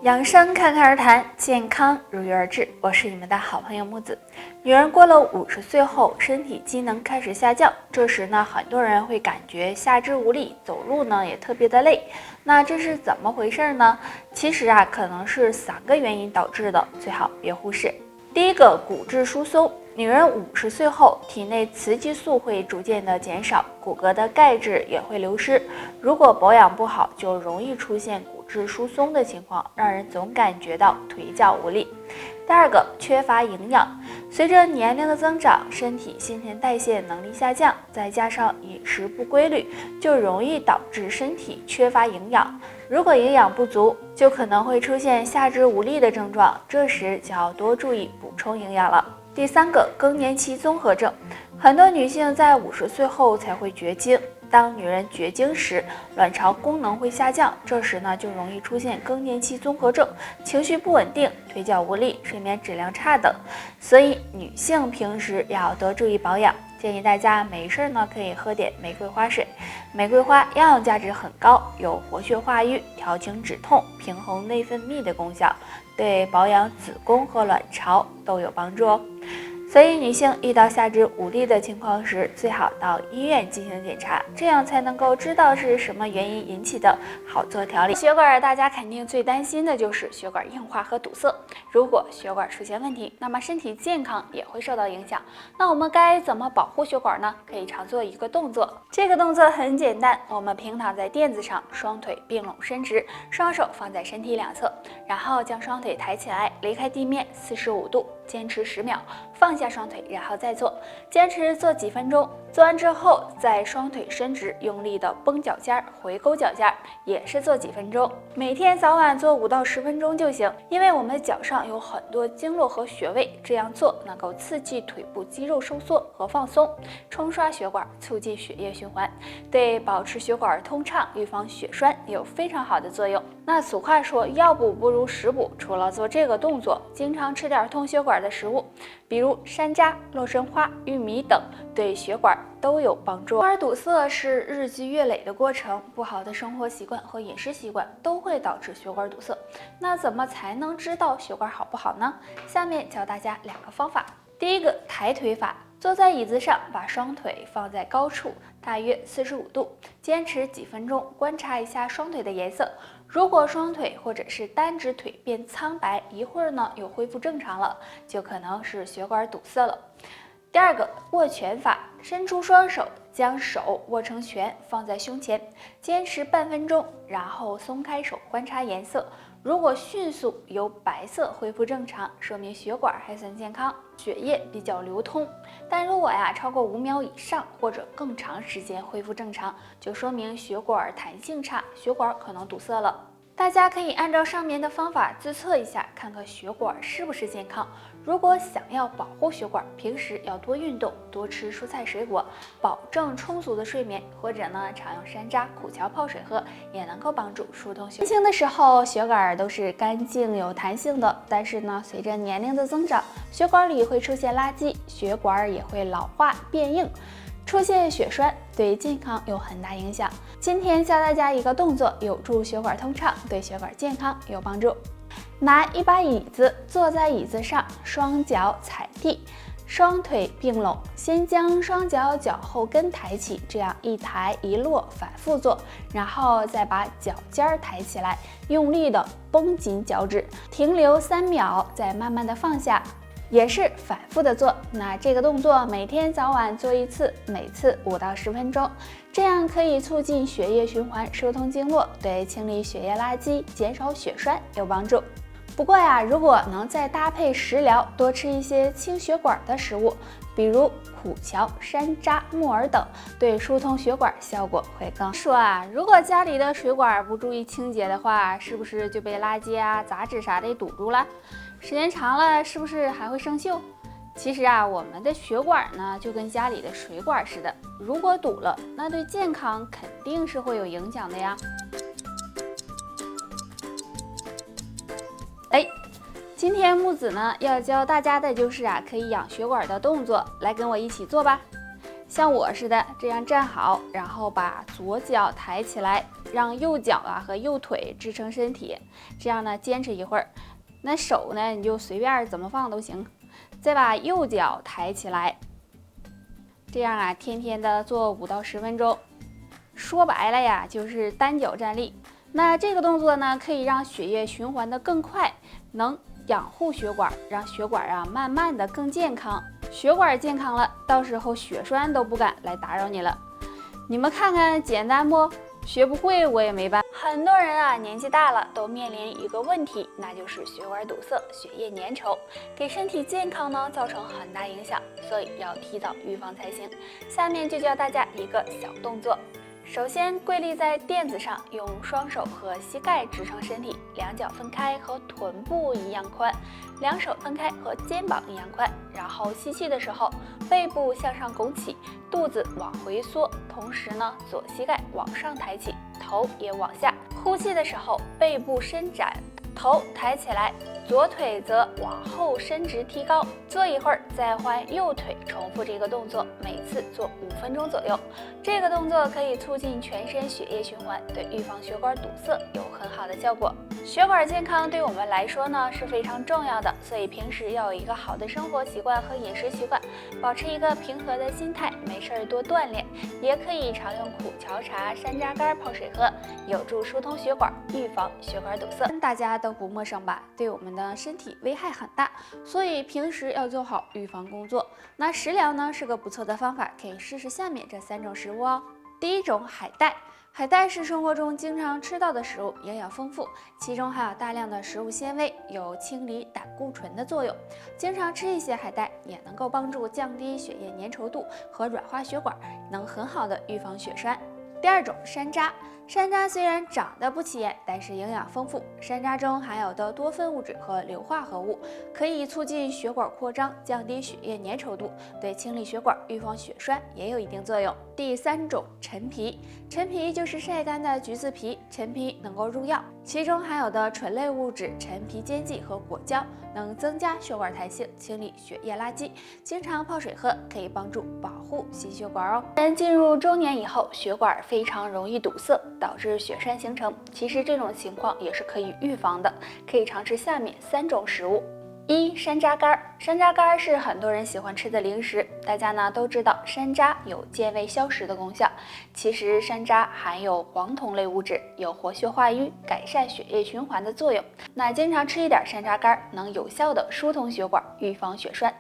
养生侃侃而谈，健康如约而至。我是你们的好朋友木子。女人过了50岁后，身体机能开始下降，这时呢，很多人会感觉下肢无力，走路呢也特别的累。那这是怎么回事呢？其实啊，可能是3个原因导致的，最好别忽视。第一个，骨质疏松。女人50岁后，体内雌激素会逐渐的减少，骨骼的钙质也会流失。如果保养不好，就容易出现骨质疏松的情况，让人总感觉到腿脚无力。第二个，缺乏营养。随着年龄的增长，身体新陈代谢能力下降，再加上饮食不规律，就容易导致身体缺乏营养。如果营养不足，就可能会出现下肢无力的症状，这时就要多注意补充营养了。第3个，更年期综合症。很多女性在50岁后才会绝经，当女人绝经时，卵巢功能会下降，这时呢就容易出现更年期综合症，情绪不稳定，腿脚无力，睡眠质量差等。所以女性平时要多注意保养，建议大家没事呢可以喝点玫瑰花水。玫瑰花营养价值很高，有活血化瘀、调经止痛、平衡内分泌的功效，对保养子宫和卵巢都有帮助哦。所以女性遇到下肢无力的情况时，最好到医院进行检查，这样才能够知道是什么原因引起的，好做调理。血管大家肯定最担心的就是血管硬化和堵塞，如果血管出现问题，那么身体健康也会受到影响。那我们该怎么保护血管呢？可以常做一个动作，这个动作很简单，我们平躺在垫子上，双腿并拢伸直，双手放在身体两侧，然后将双腿抬起来，离开地面45度，坚持10秒，放下双腿，然后再做，坚持做几分钟。做完之后，再双腿伸直，用力的绷脚尖，回勾脚尖，也是做几分钟。每天早晚做5到10分钟就行，因为我们脚上有很多经络和穴位，这样做能够刺激腿部肌肉收缩和放松，冲刷血管，促进血液循环，对保持血管通畅、预防血栓有非常好的作用。那俗话说，药补不如食补，除了做这个动作，经常吃点通血管的食物，比如山楂、洛神花、玉米等，对血管都有帮助。血管堵塞是日积月累的过程，不好的生活习惯和饮食习惯都会导致血管堵塞。那怎么才能知道血管好不好呢？下面教大家2个方法。第一个，抬腿法。坐在椅子上，把双腿放在高处，大约45度，坚持几分钟，观察一下双腿的颜色。如果双腿或者是单只腿变苍白，一会儿呢又恢复正常了，就可能是血管堵塞了。第2个，握拳法。伸出双手，将手握成拳，放在胸前，坚持半分钟，然后松开手，观察颜色。如果迅速由白色恢复正常，说明血管还算健康，血液比较流通。但如果超过5秒以上或者更长时间恢复正常，就说明血管弹性差，血管可能堵塞了。大家可以按照上面的方法自测一下，看看血管是不是健康。如果想要保护血管，平时要多运动，多吃蔬菜水果，保证充足的睡眠，或者呢常用山楂、苦荞泡水喝，也能够帮助疏通血管。年轻的时候血管都是干净有弹性的，但是呢随着年龄的增长，血管里会出现垃圾，血管也会老化变硬，出现血栓，对健康有很大影响。今天教大家一个动作，有助血管通畅，对血管健康有帮助。拿一把椅子，坐在椅子上，双脚踩地，双腿并拢，先将双脚脚后跟抬起，这样一抬一落，反复做，然后再把脚尖抬起来，用力的绷紧脚趾，停留3秒，再慢慢的放下。也是反复的做，那这个动作每天早晚做1次，每次5到10分钟，这样可以促进血液循环，疏通经络，对清理血液垃圾、减少血栓有帮助。不过如果能再搭配食疗，多吃一些清血管的食物，比如苦荞、山楂、木耳等，对疏通血管效果会更好。如果家里的水管不注意清洁的话，是不是就被垃圾杂质啥的堵住了？时间长了是不是还会生锈？其实我们的血管呢就跟家里的水管似的，如果堵了，那对健康肯定是会有影响的呀。今天木子呢要教大家的就是可以养血管的动作，来跟我一起做吧。像我似的这样站好，然后把左脚抬起来，让右脚和右腿支撑身体，这样呢坚持一会儿。那手呢你就随便怎么放都行。再把右脚抬起来，这样天天的做5到10分钟。说白了呀，就是单脚站立。那这个动作呢，可以让血液循环的更快，能养护血管，让血管慢慢的更健康。血管健康了，到时候血栓都不敢来打扰你了。你们看看简单不？学不会我也没办法。很多人年纪大了都面临一个问题，那就是血管堵塞、血液粘稠，给身体健康呢造成很大影响，所以要提早预防才行。下面就教大家一个小动作。首先跪立在垫子上，用双手和膝盖支撑身体，两脚分开和臀部一样宽，两手分开和肩膀一样宽。然后吸气的时候，背部向上拱起，肚子往回缩，同时呢，左膝盖往上抬起，头也往下。呼气的时候，背部伸展，头抬起来，左腿则往后伸直提高。做一会儿，再换右腿，重复这个动作，每次做5分钟左右。这个动作可以促进全身血液循环，对预防血管堵塞有很好的效果。血管健康对我们来说呢是非常重要的，所以平时要有一个好的生活习惯和饮食习惯，保持一个平和的心态，没事多锻炼。也可以常用苦荞茶、山楂干泡水喝，有助疏通血管，预防血管堵塞。大家都不陌生吧？对我们的身体危害很大，所以平时要做好预防工作。那食疗呢是个不错的方法，可以试试下面这3种食物哦。第一种，海带。海带是生活中经常吃到的食物，营养丰富，其中含有大量的食物纤维，有清理胆固醇的作用。经常吃一些海带，也能够帮助降低血液粘稠度和软化血管，能很好的预防血栓。第二种，山楂。山楂虽然长得不起眼，但是营养丰富。山楂中含有的多酚物质和硫化合物可以促进血管扩张，降低血液粘稠度，对清理血管、预防血栓也有一定作用。第三种，陈皮。陈皮就是晒干的橘子皮，陈皮能够入药，其中含有的醇类物质陈皮尖剂和果胶能增加血管弹性，清理血液垃圾。经常泡水喝，可以帮助保护心血管哦。人进入中年以后，血管非常容易堵塞，导致血栓形成。其实这种情况也是可以预防的，可以尝试下面3种食物。1. 山楂干。山楂干是很多人喜欢吃的零食，大家呢都知道山楂有健胃消食的功效。其实山楂含有黄酮类物质，有活血化瘀、改善血液循环的作用。那经常吃一点山楂干，能有效的疏通血管，预防血栓。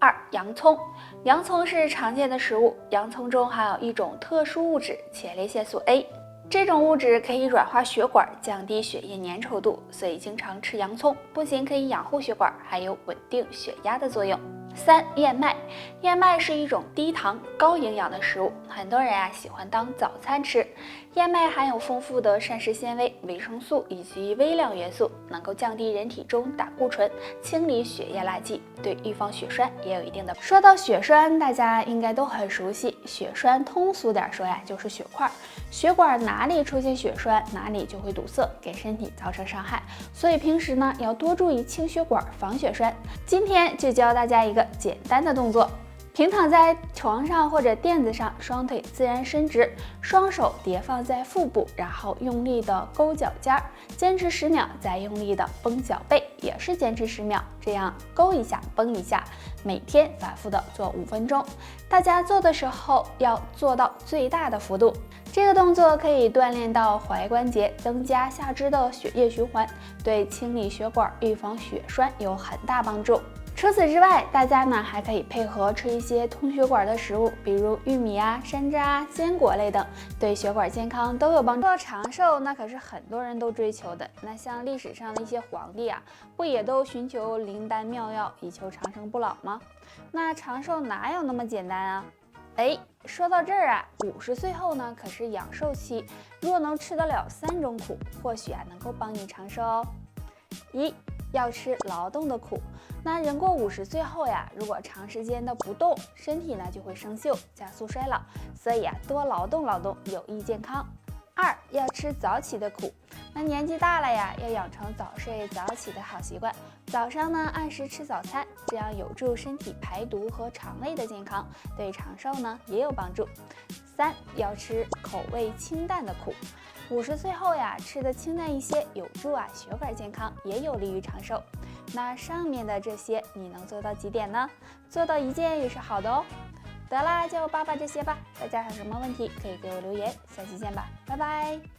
2. 洋葱。洋葱是常见的食物，洋葱中含有一种特殊物质前列腺素 A。这种物质可以软化血管，降低血液粘稠度，所以经常吃洋葱不仅可以养护血管，还有稳定血压的作用。3. 燕麦。燕麦是一种低糖高营养的食物，很多人喜欢当早餐吃。燕麦含有丰富的膳食纤维、维生素以及微量元素，能够降低人体中胆固醇，清理血液垃圾，对预防血栓也有一定的。说到血栓，大家应该都很熟悉，血栓通俗点说就是血块。血管哪里出现血栓，哪里就会堵塞，给身体造成伤害。所以平时呢要多注意清血管，防血栓。今天就教大家一个简单的动作，平躺在床上或者垫子上，双腿自然伸直，双手叠放在腹部，然后用力的勾脚尖，坚持10秒，再用力的绷脚背，也是坚持10秒，这样勾一下绷一下，每天反复的做5分钟。大家做的时候要做到最大的幅度。这个动作可以锻炼到踝关节，增加下肢的血液循环，对清理血管、预防血栓有很大帮助。除此之外，大家呢还可以配合吃一些通血管的食物，比如玉米山楂、坚果类等，对血管健康都有帮助。说到长寿，那可是很多人都追求的。那像历史上的一些皇帝不也都寻求灵丹妙药，以求长生不老吗？那长寿哪有那么简单啊？说到这儿50岁后呢，可是养寿期，若能吃得了3种苦，或许能够帮你长寿哦。1. 要吃劳动的苦。那人过50岁后如果长时间的不动，身体呢就会生锈，加速衰老，所以多劳动劳动有益健康。2. 要吃早起的苦。那年纪大了呀，要养成早睡早起的好习惯。早上呢，按时吃早餐，这样有助身体排毒和肠胃的健康，对长寿呢也有帮助。3. 要吃口味清淡的苦。50岁后呀，吃的清淡一些，有助血管健康，也有利于长寿。那上面的这些你能做到几点呢？做到1件也是好的哦。得啦，就8这些吧。大家有什么问题可以给我留言，下期见吧，拜拜。